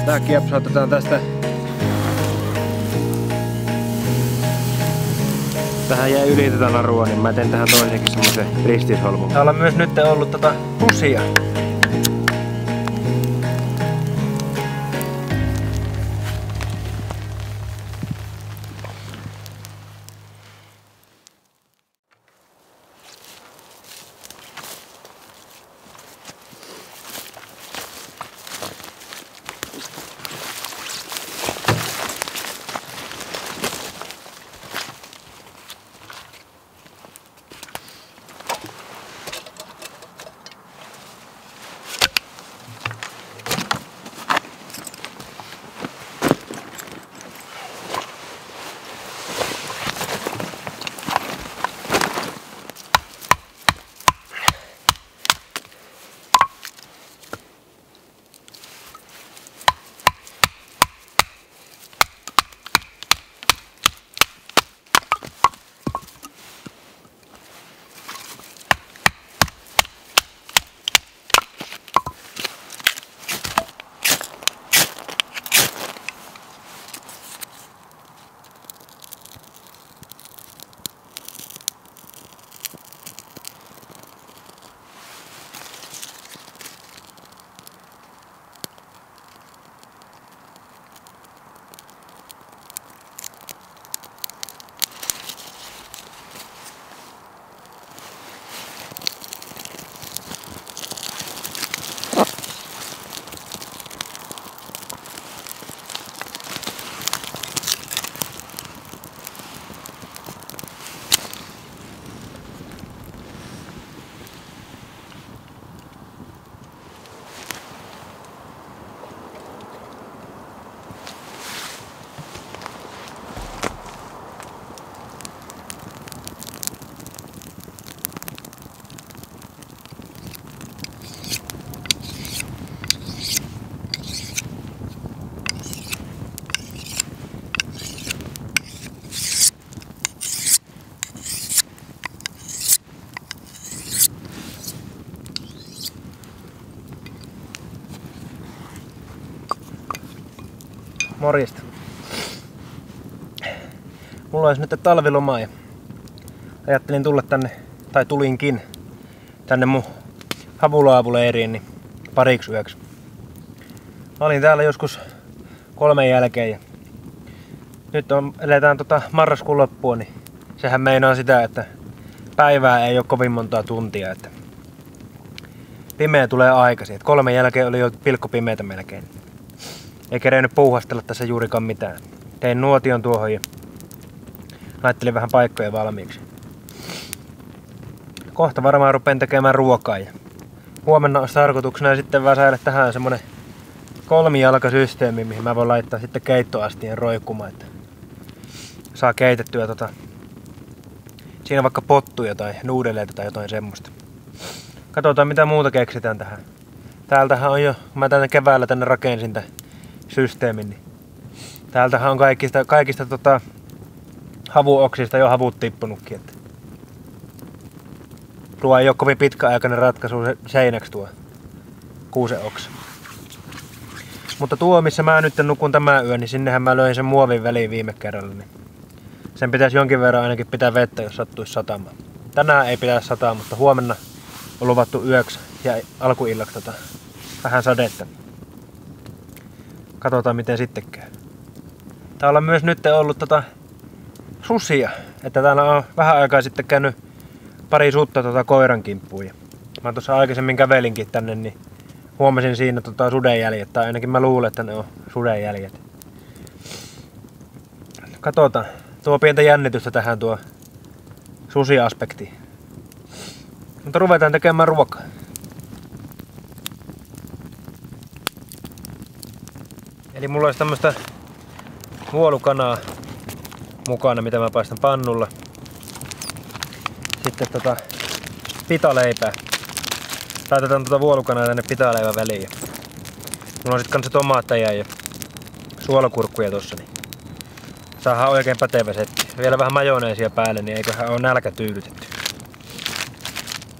Tää kiepsautetaan tästä. Tähän jäi yli tätä narua, niin mä teen tähän toisenkin semmosen ristisholmun. Täällä on myös nyt ollut susia. Morjesta. Mulla olisi nyt talviloma ja ajattelin tulla tänne, tai tulinkin tänne mun havulaavuleiriin niin pariksi yöksi. Mä olin täällä joskus 3 jälkeen ja nyt eletään marraskuun loppua, niin sehän meinaa sitä, että päivää ei ole kovin montaa tuntia, että pimeä tulee aikaisin. Et 3 jälkeen oli jo pilkkopimeätä melkein. Ei kerennyt puuhastella tässä juurikaan mitään. Tein nuotion tuohon ja laittelin vähän paikkoja valmiiksi. Kohta varmaan rupean tekemään ruokaa ja huomenna olisi tarkoituksena sitten vaan saada tähän semmonen 3-jalkasysteemi, mihin mä voin laittaa sitten keittoastien roikkumaan, että saa keitettyä siinä vaikka pottuja tai nuudeleita tai jotain semmoista. Katsotaan mitä muuta keksitään tähän. Täältähän on jo, kun mä tänne keväällä tänne rakensin tämän systeemin, niin täältähän on kaikista havuoksista jo havut tippunutkin. Että tuo ei ole kovin pitkäaikainen ratkaisu seinäksi tuo kuusen oksa. Mutta tuo missä mä nyt nukun tämän yön, niin sinnehän mä löin sen muovin väliin viime kerralla. Niin sen pitäisi jonkin verran ainakin pitää vettä, jos sattuisi satamaan. Tänään ei pitäisi sataa, mutta huomenna on luvattu yöksi ja alkuillaksi vähän sadetta. Katsotaan miten sitten käy. Täällä on myös nyt ollut susia. Että täällä on vähän aikaa sitten käynyt pari sutta koiran kimppuun. Ja mä tuossa aikaisemmin kävelinkin tänne, niin huomasin siinä sudenjäljet. Tai ainakin mä luulen, että ne on sudenjäljet. Katsotaan. Tuo pientä jännitystä tähän tuo susiaspektiin. Mutta ruvetaan tekemään ruokaa. Eli mulla olisi tämmöstä vuolukanaa mukana, mitä mä paistan pannulla. Sitten pitaleipää. Laitetaan vuolukanaa tänne pitaleivän väliin. Mulla on sit kanssa tomaatteja ja suolakurkkuja tossa, niin saadaan oikein pätevä setti. Vielä vähän majoneesia päälle, niin eiköhän ole nälkä tyydytetty.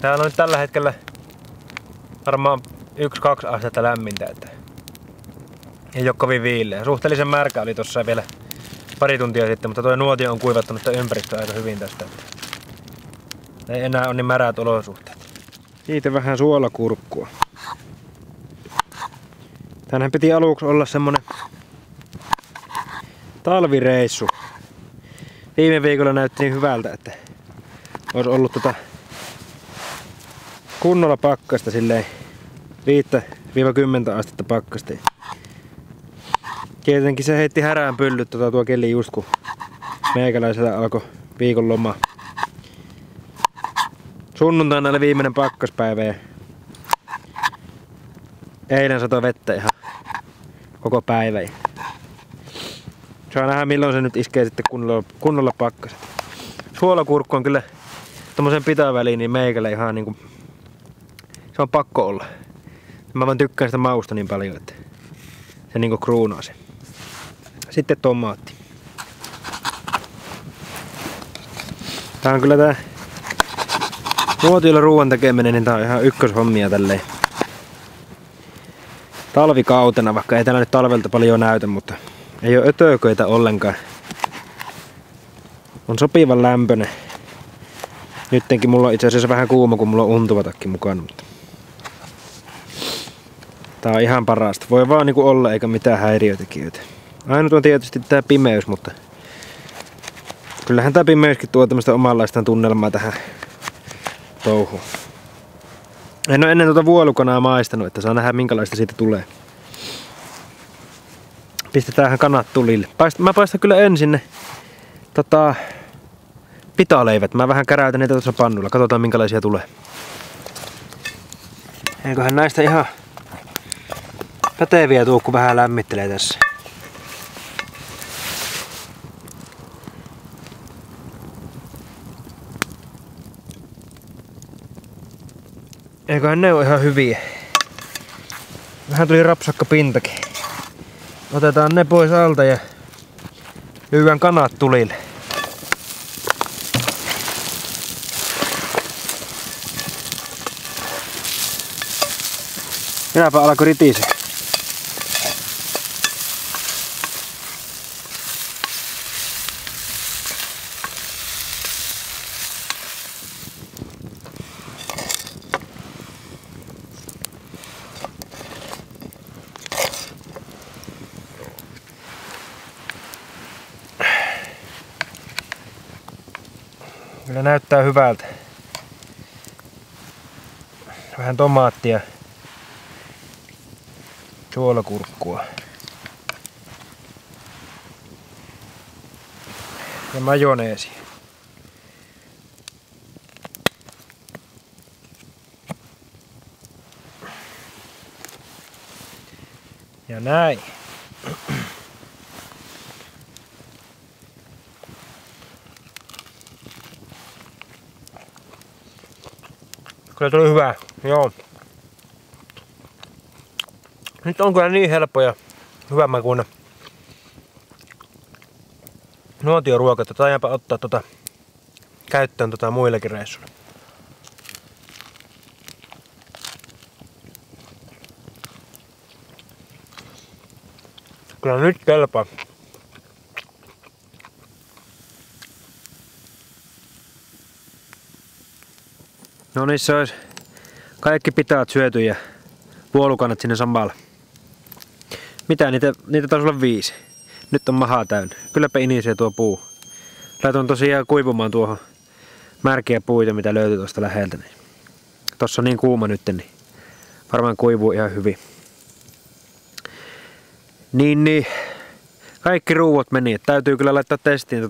Täällä on nyt tällä hetkellä varmaan 1-2 astetta lämmintä. Että ei ole kovin viileä. Suhteellisen märkä oli tossa vielä pari tuntia sitten, mutta tuo nuotio on kuivattanut ympäristöä aika hyvin tästä. Ei enää ole niin märät olosuhteet. Siitä vähän suolakurkkua. Tänään piti aluksi olla semmonen talvireissu. Viime viikolla näytti niin hyvältä, että olisi ollut kunnolla pakkasta silleen 5–10 astetta pakkasta. Tietenkin se heitti härään pyllyt tuo keli just kun meikäläisellä alkoi viikon loma. Sunnuntaina oli viimeinen pakkaspäivä ja eilen satoi vettä ihan koko päivä. Saa nähdä milloin se nyt iskee sitten kunnolla pakkaset. Suolakurkku on kyllä tommosen pitoväliin niin meikälle ihan niinku, se on pakko olla. Mä vaan tykkään sitä mausta niin paljon, että se niinku kruunaa sen. Sitten tomaatti. Tää on kyllä tää nuotiolla ruoan tekeminen, niin tää on ihan ykköshommia tälleen talvikautena, vaikka ei täällä nyt talvelta paljon näytä, mutta ei oo ötököitä ollenkaan. On sopivan lämpönen. Nyttenkin mulla on itse asiassa vähän kuuma, kun mulla on untuvatakki mukana. Mutta tää on ihan parasta. Voi vaan niinku olla eikä mitään häiriötekijöitä. Ainut on tietysti tää pimeys, mutta kyllähän tää pimeyskin tuo tämmöstä omanlaistaan tunnelmaa tähän touhuun. En oo ennen tuota vuolukanaa maistanut, että saa nähdä minkälaista siitä tulee. Pistetäänhän kanat tulille. Mä paistan kyllä ensin ne pitaleivät. Mä vähän käräytän niitä tuossa pannulla. Katsotaan minkälaisia tulee. Eiköhän näistä ihan päteviä tuu, kun vähän lämmittelee tässä. Eiköhän ne ole ihan hyviä. Vähän tuli rapsakka pintakin. Otetaan ne pois alta ja lyydään kanat tulille. Minäpä alkoi ritise. Kyllä näyttää hyvältä. Vähän tomaattia. Suolakurkkua. Ja majoneesi. Ja näin. Kyllä tuli hyvää, joo. Nyt on kyllä niin helppo ja hyvä makuinen nuotioruoka, että taidaanpa ottaa käyttöön muillekin reissuilla. Kyllä nyt kelpaa. No niissä olisi kaikki pitaat syöty ja vuolukannat sinne samalla. Mitä niitä taisi olla 5. Nyt on mahaa täynnä. Kylläpä inisee tuo puu. Laitoin tosiaan kuivumaan tuohon märkiä puita, mitä löytyy tuosta läheltä. Tossa on niin kuuma nyt, niin varmaan kuivuu ihan hyvin. Niin. Kaikki ruuat meni. Et täytyy kyllä laittaa testiin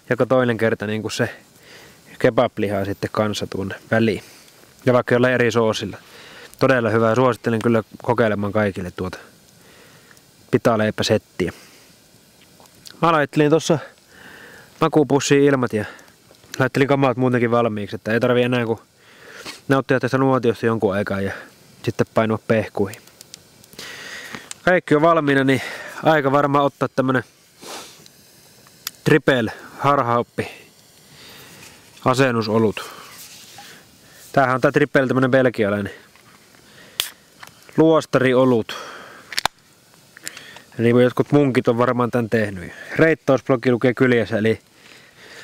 joka toinen kerta niin kuin se kebablihaa sitten kanssa tuonne väliin. Ja vaikka jollain eri soosilla. Todella hyvää. Suosittelen kyllä kokeilemaan kaikille tuota pitaleipäsettiä. Mä laittelin tossa makupussiin ilmat ja laittelin kamat muutenkin valmiiksi, että ei tarvii enää kuin nauttia tästä nuotiosta jonkun aikaa ja sitten painua pehkuihin. Kaikki on valmiina, niin aika varmaan ottaa tämmönen triple harhahoppi asennusolut. Tämähän on tää triple tämmönen belgialainen luostariolut. Eli jotkut munkit on varmaan tän tehnyt. Reittausblogi lukee kyljessä, eli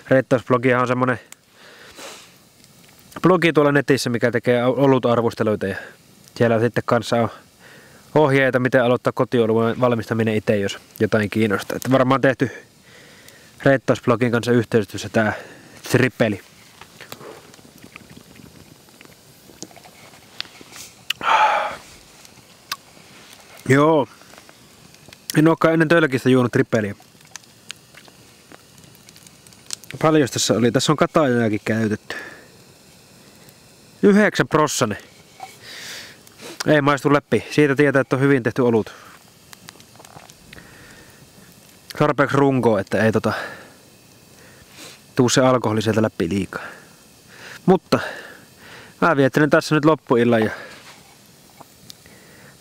reittausblogihan on semmonen blogi tuolla netissä, mikä tekee olutarvusteluita, ja siellä sitten kanssa on ohjeita, miten aloittaa kotioluen valmistaminen itse, jos jotain kiinnostaa. Että varmaan tehty reittausblogin kanssa yhteistyössä tää tripeli. Joo. En olekaan ennen töölläkistä juonut tripeliä. Paljon tässä oli? Tässä on katajakin käytetty. 9%. Ei maistu läpi. Siitä tietää, että on hyvin tehty olut. Tarpeeksi runkoa, että ei tuu se alkoholi sieltä läpi liikaa. Mutta mä viettelen tässä nyt loppuillan ja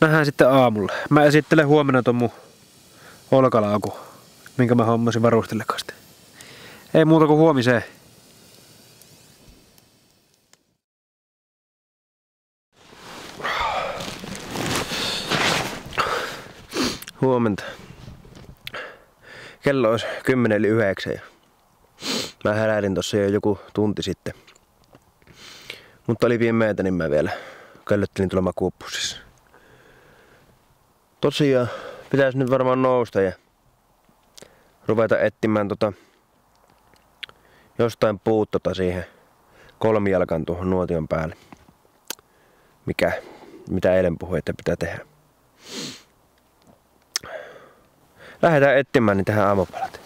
nähdään sitten aamulla. Mä esittelen huomenna ton mun olkalauku, minkä mä hommasin varustelekasti. Ei muuta kuin huomiseen. Huomenta. Kello olisi 10:09 ja mä heräilin tossa jo joku tunti sitten. Mutta oli pimeätä, niin mä vielä köllöttelin tuolla makuupussissa. Tosiaan pitäisi nyt varmaan nousta ja ruveta etsimään jostain puut siihen kolmijalkaan tuohon nuotion päälle. Mitä eilen puhuin, että pitää tehdä. Lähdetään etsimään, niin tehdään aamupalat.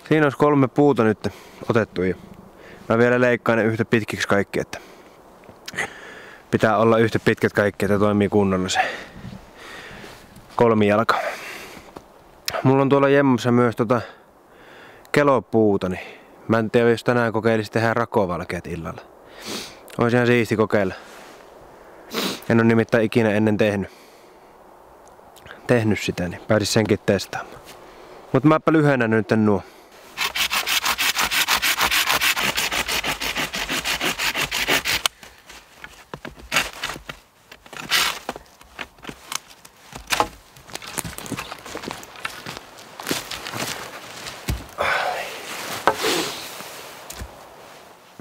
Siinä olisi 3 puuta nyt otettu jo. Mä vielä leikkaan ne yhtä pitkiksi kaikki, että pitää olla yhtä pitkät kaikki, että toimii kunnolla se kolmijalka. Mulla on tuolla jemmossa myös kelopuuta, niin mä en tiedä, jos tänään kokeilisi tehdä rakovalkeat illalla. Olisi ihan siisti kokeilla. En ole nimittäin ikinä ennen tehnyt sitä, niin pääsis senkin testaamaan. Mut mäpä lyhennän nyt nuo.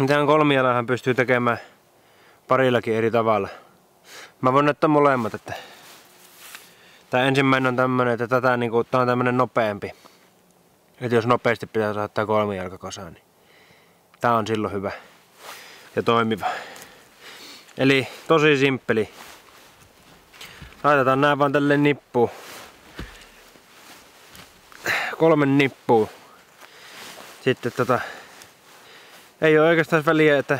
Tämän kolmijalahan pystyy tekemään parillakin eri tavalla. Mä voin näyttää molemmat, että tää ensimmäinen on tämmönen, että tää on tämmönen nopeampi. Että jos nopeasti pitää saada tää kolmijalka kasaan, niin tää on silloin hyvä ja toimiva. Eli tosi simppeli. Laitetaan nää vaan tälleen nippuun. 3 nippua. Sitten ei ole oikeastaan väliä, että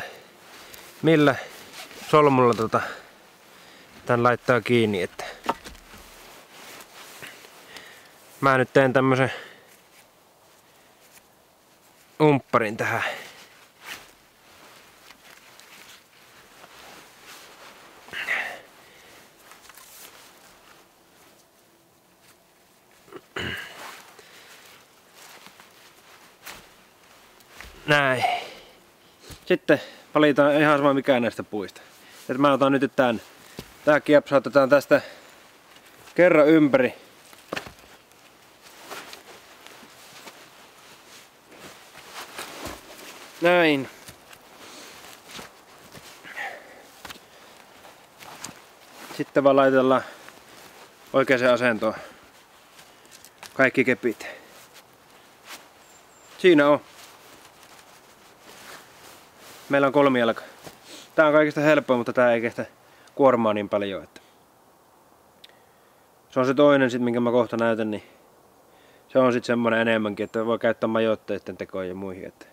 millä solmulla tän laittaa kiinni, että mä nyt teen tämmösen umpparin tähän. Näin. Sitten valitaan ihan sama mikään näistä puista. Et mä otan nyt tän. Tää kiepsautetaan tästä kerran ympäri. Näin. Sitten vaan laitellaan oikeaan asentoon kaikki kepit. Siinä on. Meillä on kolmijalka. Tää on kaikista helppoa, mutta tää ei kestä kuormaa niin paljon. Että se on se toinen sit, minkä mä kohta näytän, niin se on sit semmonen enemmänkin, että voi käyttää majoitteiden tekoon ja muihin. Että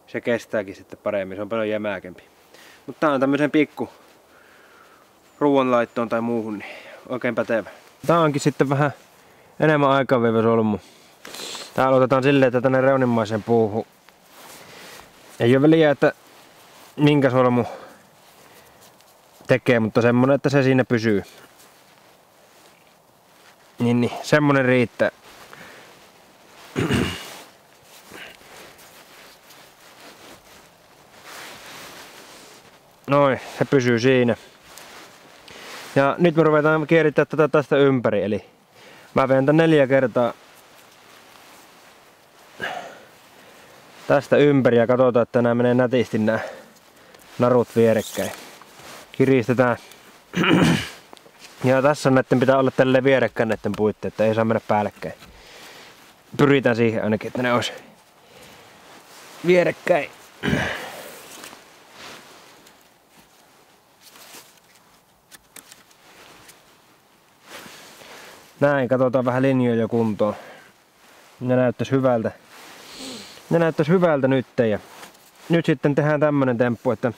se kestääkin sitten paremmin, se on paljon jämäkämpi. Mutta tää on tämmösen pikku ruoanlaittoon tai muuhun, niin oikein pätevä. Tää onkin sitten vähän enemmän aikaa vievä solmu. Tää aloitetaan silleen, että tänne reunimmaiseen puuhun ei ole väliä, että minkä solmu tekee, mutta semmonen, että se siinä pysyy. Niin, semmonen riittää. Noin, se pysyy siinä. Ja nyt me ruvetaan kierittää tätä tästä ympäri, eli mä veen tän 4 kertaa tästä ympäri ja katsotaan, että nämä menee nätisti nämä narut vierekkäin. Kiristetään. Ja tässä näitten pitää olla tälleen vierekkäin näitten puitteet, että ei saa mennä päällekkäin. Pyritään siihen ainakin, että ne olisi vierekkäin. Näin, katsotaan vähän linjoja kuntoon. Ne näyttäisi hyvältä. Ne näyttäisi hyvältä nyt. Ja nyt sitten tehdään tämmönen temppu, että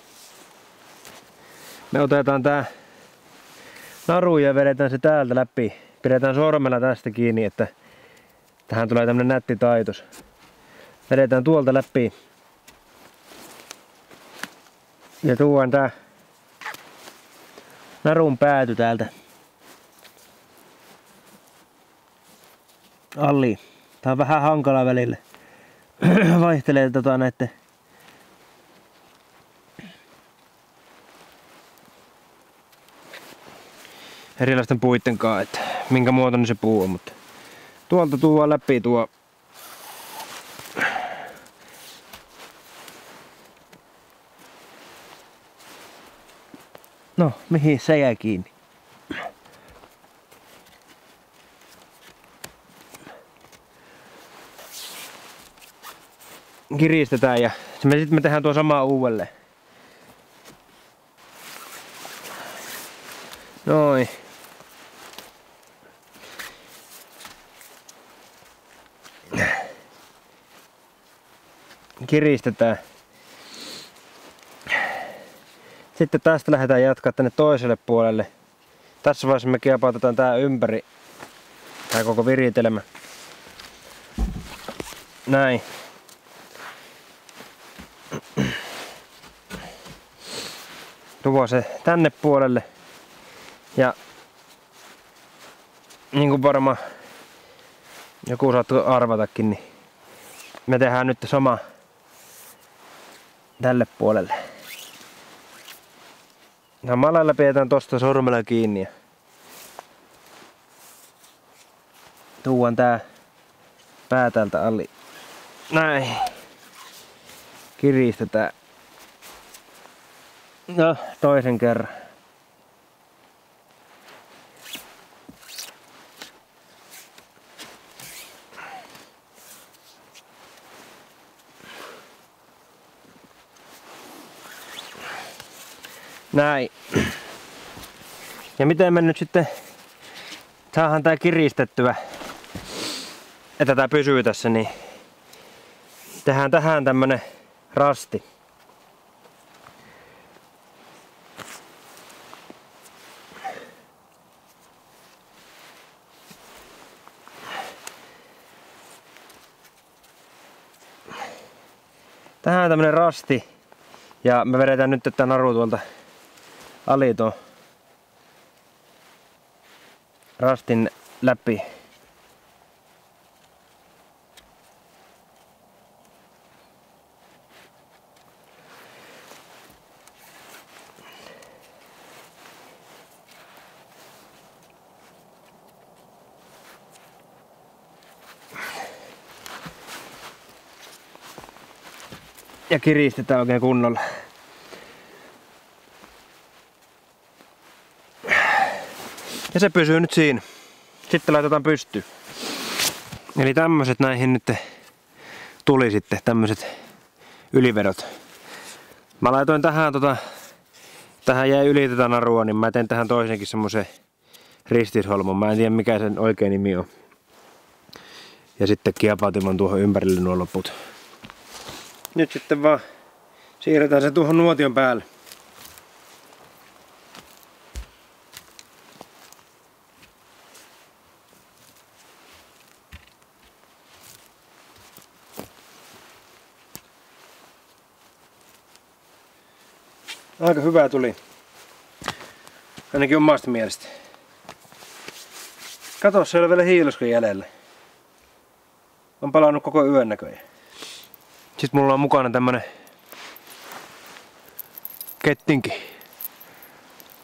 me otetaan tää naru ja vedetään se täältä läpi. Pidetään sormella tästä kiinni, että tähän tulee tämmönen nätti taitos. Vedetään tuolta läpi. Ja tuon tää narun pääty täältä alliin. Tää on vähän hankala välillä. Vaihtelee näitten erilaisten puitten kanssa, että minkä muotoinen se puu on, mutta tuolta tuo läpi tuo no, mihin se jää kiinni? Kiristetään ja sitten me tehdään tuo samaa uudelleen. Noin. Kiristetään. Sitten tästä lähdetään jatkaa tänne toiselle puolelle. Tässä vaiheessa me kiepautetaan tää ympäri. Tää koko viritelmä. Näin. Tuo se tänne puolelle. Ja niin kuin varmaan joku saattaa arvatakin, niin me tehdään nyt sama tälle puolelle. Samalla pidetään tosta sormella kiinni ja tuon tää pää täältä alli. Näin. Kiristetään. No, toisen kerran. Näin. Ja miten me nyt sitten saadaan tää kiristettyä, että tää pysyy tässä, niin tehdään tähän tämmönen rasti. Tähän tämmönen rasti ja me vedetään nyt tätä naru tuolta alitoon rastin läpi. Ja kiristetään oikein kunnolla. Ja se pysyy nyt siinä. Sitten laitetaan pystyyn. Eli tämmöset näihin nyt tuli sitten, tämmöset ylivedot. Mä laitoin tähän tähän jäi yli tätä narua, niin mä teen tähän toisenkin semmosen ristisholmun. Mä en tiedä mikä sen oikein nimi on. Ja sitten kiepautiman tuohon ympärille nuo loput. Nyt sitten vaan siirretään se tuohon nuotion päälle. Aika hyvää tuli. Ainakin omasta mielestä. Kato, se ei ole vielä hiiluskon jäljellä. On palannut koko yön näköjään. Sitten mulla on mukana tämmönen kettinki,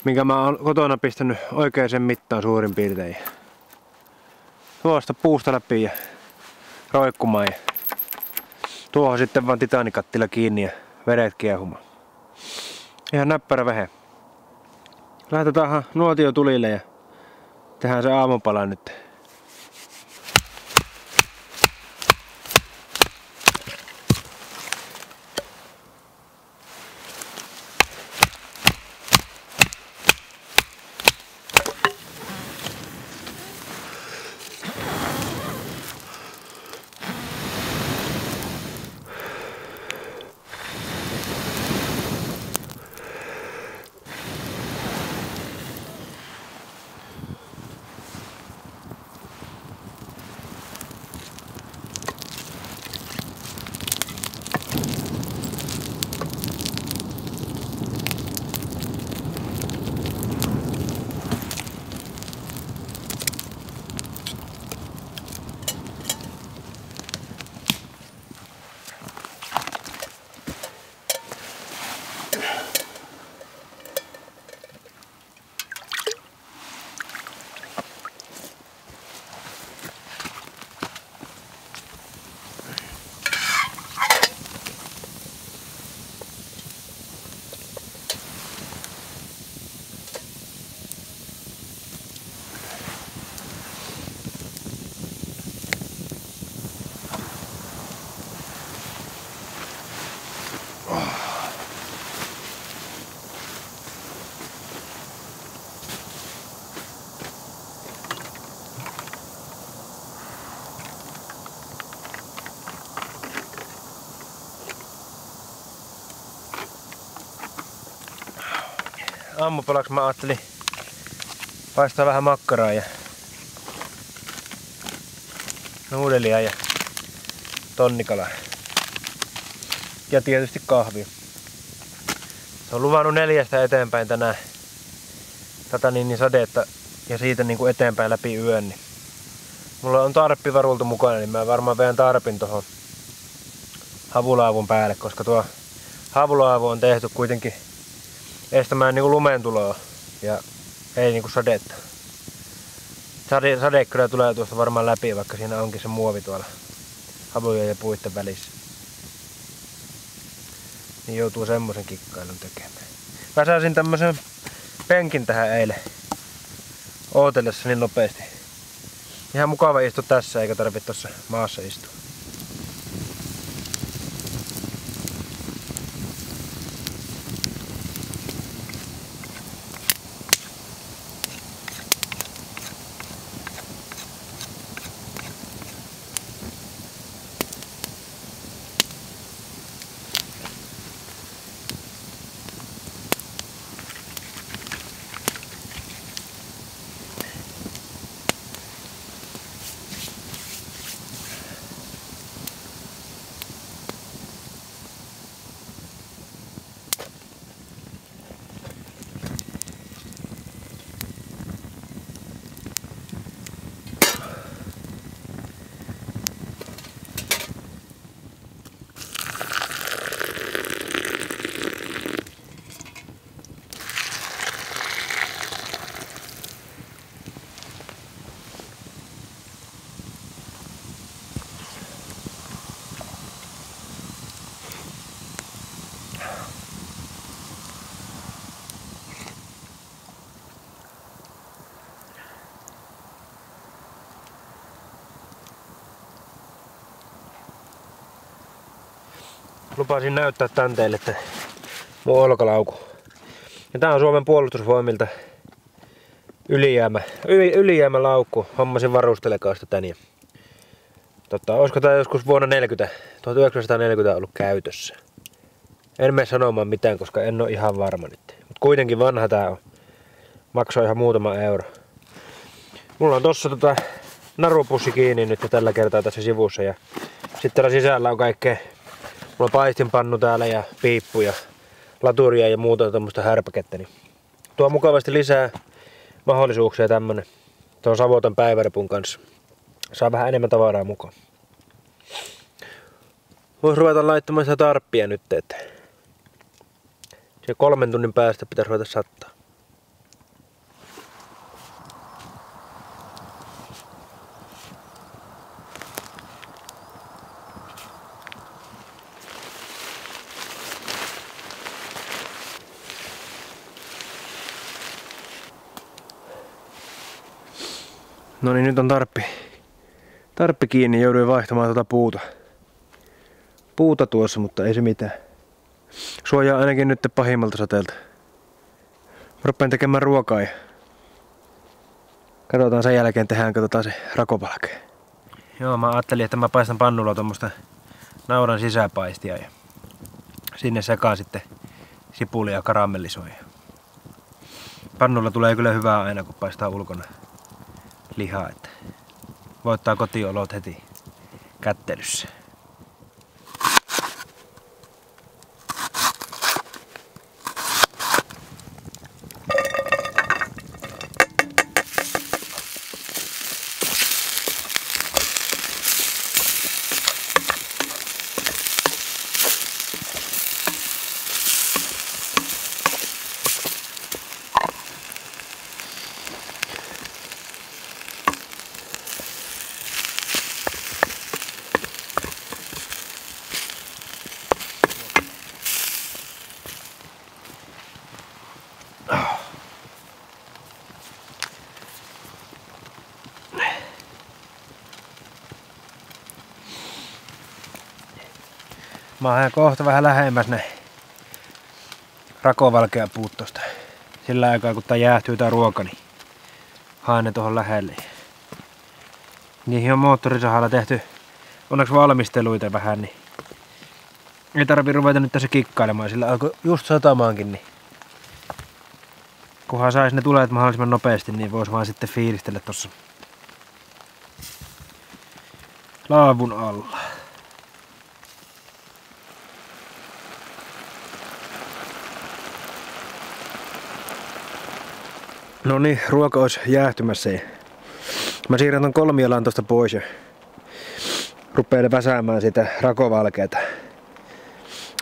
minkä mä oon kotona pistänyt oikeaan mittaan suurin piirtein. Tuosta puusta läpi ja roikkumaan ja tuohon sitten vaan titanikattila kiinni ja vedet kiehumaan. Ihan näppärä vehe. Laitetaan nuotio tulille ja tehdään se aamupala nyt. Aamupalaksi mä ajattelin paistaa vähän makkaraa ja nuudelia ja tonnikalaa. Ja tietysti kahvia. Se on luvannut 4 eteenpäin tänään tätä niin sadetta ja siitä niin kuin eteenpäin läpi yön. Niin mulla on tarppi varultu mukana, niin mä varmaan veän tarpin tohon havulaavun päälle, koska tuo havulaavu on tehty kuitenkin estämään niinku lumen tuloa ja ei niinku sadetta. Sade kyllä tulee tuosta varmaan läpi, vaikka siinä onkin se muovi tuolla havujen ja puitten välissä. Niin joutuu semmosen kikkailun tekemään. Mä saisin tämmösen penkin tähän eilen ootellessa niin nopeasti. Ihan mukava istua tässä, eikä tarvitse tuossa maassa istua. Lupasin näyttää tän teille, että mun olkalauku. Ja tää on Suomen puolustusvoimilta ylijäämälaukku. Hommasin varustelekaasta tän. Ja olisiko tää joskus vuonna 1940 ollut käytössä. En mene sanomaan mitään, koska en oo ihan varma nyt. Mut kuitenkin vanha tää on. Maksoi ihan muutama euro. Mulla on tossa narupussi kiinni nyt tällä kertaa tässä sivussa. Ja sitten täällä sisällä on kaikkea. Mulla on paistinpannu täällä ja piippu ja laturia ja muuta tämmöistä härpäkettä. Niin tuo mukavasti lisää mahdollisuuksia tämmönen. Tuon savotan päivärepun kanssa. Saa vähän enemmän tavaraa mukaan. Vois ruveta laittamaan sitä tarppia nyt, että se 3 tunnin päästä pitäisi ruveta sattaa. No niin, nyt on tarppi kiinni. Jouduin vaihtamaan tuota puuta tuossa, mutta ei se mitään. Suojaa ainakin nyt pahimmalta sateelta. Mä rupean tekemään ruokaa ja katsotaan sen jälkeen tehdäänkö se rakopalke. Joo, mä ajattelin, että mä paistan pannulla tuommoista naudan sisäpaistia ja sinne sekaan sitten sipulia ja karamellisoja. Pannulla tulee kyllä hyvää aina, kun paistaa ulkona lihaa, että voittaa kotiolot heti kättelyssä. Mä ajan kohta vähän lähemmäs ne rakovalkeapuut tosta. Sillä aikaa kun tää jäähtyy tää ruoka, niin haen ne tuohon lähelle. Niihin on moottorisahalla tehty onneksi valmisteluita vähän, niin ei tarvii ruveta nyt tässä kikkailemaan. Sillä alkoi just satamaankin, niin kunhan sais ne tuleet mahdollisimman nopeasti, niin vois vaan sitten fiilistellä tossa laavun alla. No niin, ruoka olisi jäähtymässä. Mä siirrän ton kolmiolan tosta pois ja rupean väsäämään sitä rakovalkeata.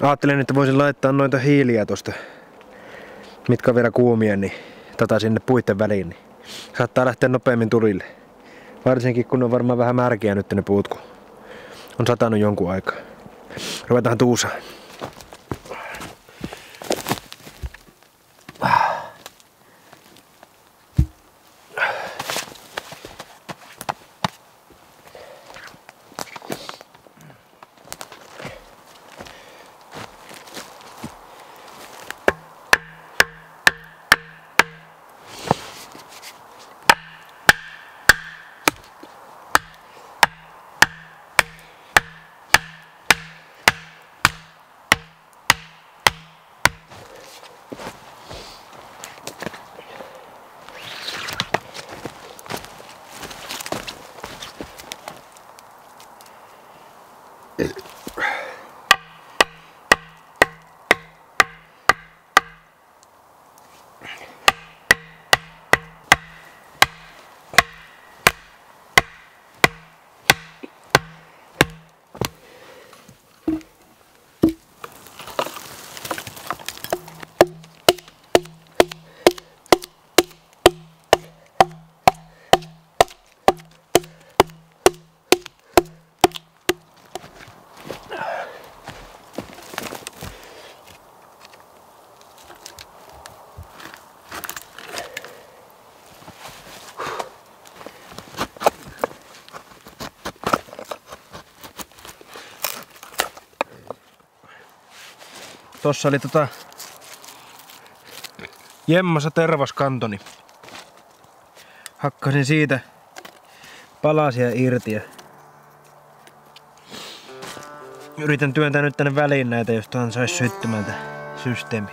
Ajattelin, että voisin laittaa noita hiiliä tosta, mitkä on vielä kuumia, niin sinne puitten väliin. Niin saattaa lähteä nopeammin tulille. Varsinkin kun on varmaan vähän märkiä nyt ne puut, kun on satanut jonkun aikaa. Ruvetaan tuusaan. Tossa oli jemmassa tervaskantoni. Hakkasin siitä palasia irti ja yritän työntää nyt tänne väliin näitä, josta saisi syttymään tää systeemi.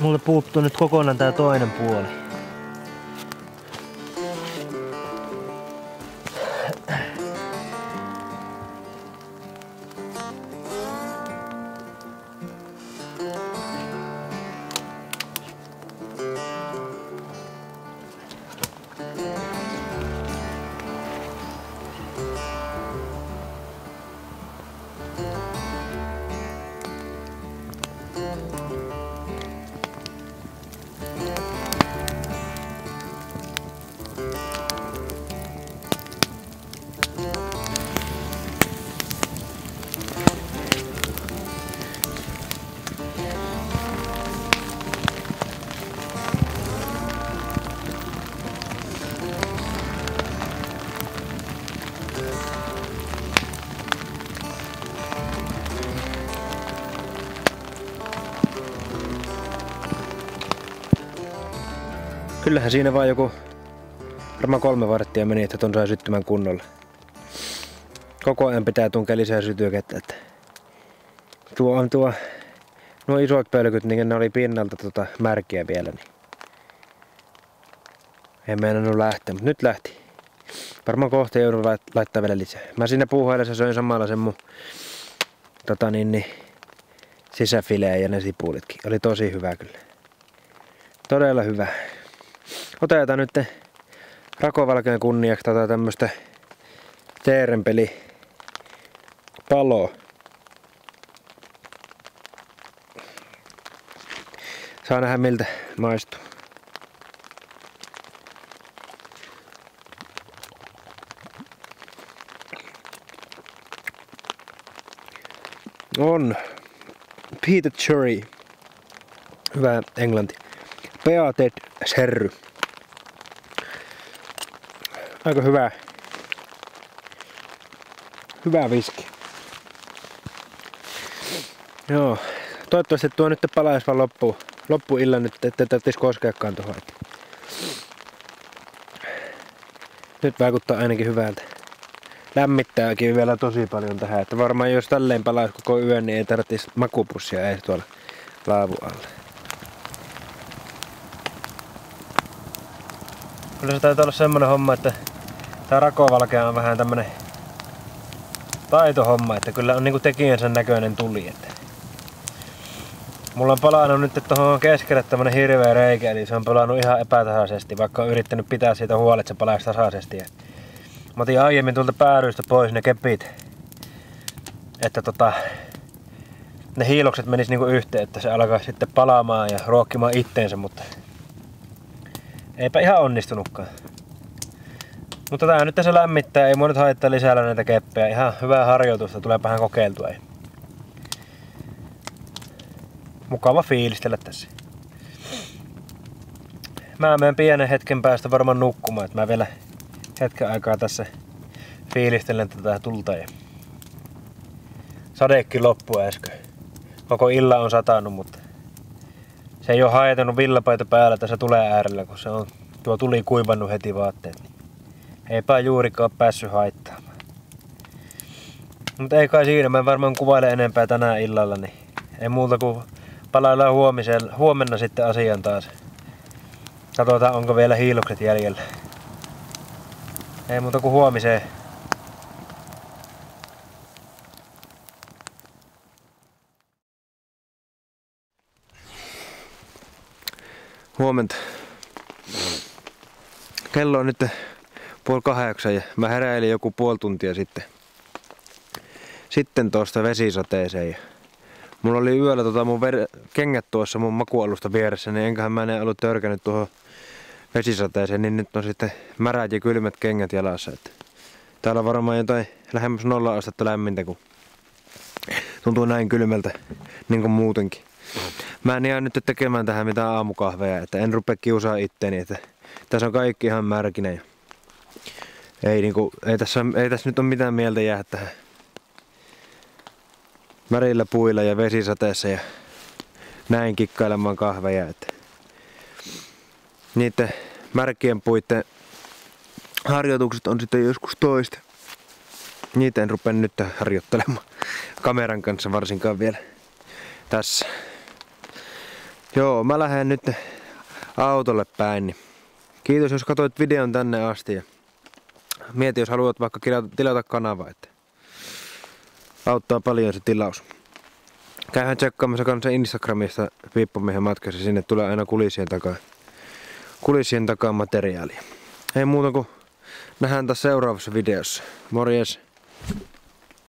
mulle puuttuu nyt kokonaan tää toinen puoli. Kyllähän siinä vaan joku varmaan 3 varttia meni, että ton sai syttymään kunnolla. Koko ajan pitää tunkea lisää sytyäkettä. Että nuo isot pölkyt, niin ne oli pinnalta märkiä vielä. Niin en meinannut lähteä, mutta nyt lähti. Varmaan kohta joudun laittaa vielä lisää. Mä siinä puuhailessa söin samalla sen mun sisäfileen ja ne sipulitkin. Oli tosi hyvä kyllä. Todella hyvä. Otetaan nyt rakovalkean kunniaksi tämmöstä teerenpeli paloa. Saa nähdä miltä maistuu. On peated cherry. Hyvä englanti. Peated sherry. Aika hyvä. Hyvä viski. Joo. Toivottavasti tuo nyt palaisi vaan loppuillan nyt, ettei tarvitsisi koskeakaan tuohon. Nyt vaikuttaa ainakin hyvältä. Lämmittääkin vielä tosi paljon tähän, että varmaan jos tälleen palaisi koko yön, niin ei tarvitsisi makupussia edes tuolla laavun alla. Kyllä se taitaa olla semmonen homma, että tää rakovalkea on vähän tämmönen taitohomma, että kyllä on niinku tekijänsä näköinen tuli. Että mulla on palannut nyt tuohon keskelle tämmönen hirveä reikä, eli se on palannut ihan epätasaisesti, vaikka on yrittänyt pitää siitä huolet, että se palaisi tasaisesti. Mä otin aiemmin tuolta päädyistä pois ne kepit, että ne hiilokset menis niinku yhteen, että se alkaa sitten palaamaan ja ruokkimaan itteensä, mutta eipä ihan onnistunutkaan. Mutta tää nyt tässä lämmittää, ei mua nyt haittaa lisää näitä keppejä. Ihan hyvää harjoitusta, tulee vähän kokeiltua. Mukava fiilistellä tässä. Mä menen pienen hetken päästä varmaan nukkumaan, että mä vielä hetken aikaa tässä fiilistelen tätä tulta. Sadekin loppui äsken. Koko illa on satanut, mutta se ei oo haitannut villapaita päällä tässä tulee äärellä, kun se on tuo tuli kuivannut heti vaatteet. Eipä juurikaan päässyt haittaamaan. Mutta ei kai siinä, mä varmaan kuvailen enempää tänään illalla, niin ei muuta kuin palaillaan huomenna sitten asian taas. Katsotaan onko vielä hiilokset jäljellä. Ei muuta kuin huomiseen. Huomenta. Kello on nyt 7:30 ja mä heräilin joku puoli tuntia sitten tuosta vesisateeseen. Mulla oli yöllä mun kengät tuossa mun makualusta vieressä, niin enköhän mä en ollut törkännyt tuohon vesisateeseen, niin nyt on sitten märät ja kylmät kengät jalassa. Täällä on varmaan jotain lähemmäs 0 astetta lämmintä, kun tuntuu näin kylmältä, niin kuin muutenkin. Mä en jää nyt tekemään tähän mitään aamukahveja, että en rupea kiusaa itteeni, että tässä on kaikki ihan märkinen. Ei tässä nyt ole mitään mieltä jää tähän märillä puilla ja vesisateessa ja näin kikkailemaan kahveja. Että niiden märkien puitten harjoitukset on sitten joskus toista. Niitä en rupea nyt harjoittelemaan kameran kanssa varsinkaan vielä tässä. Joo, mä lähden nyt autolle päin. Niin kiitos jos katsoit videon tänne asti. Ja mieti jos haluat vaikka tilata kanavaa, että auttaa paljon se tilaus. Käyhän tsekkaamassa kanssa Instagramista Piippomiehen matkassa, sinne tulee aina kulissien takaa materiaalia. Ei muuta kuin nähdään taas seuraavassa videossa. Morjes!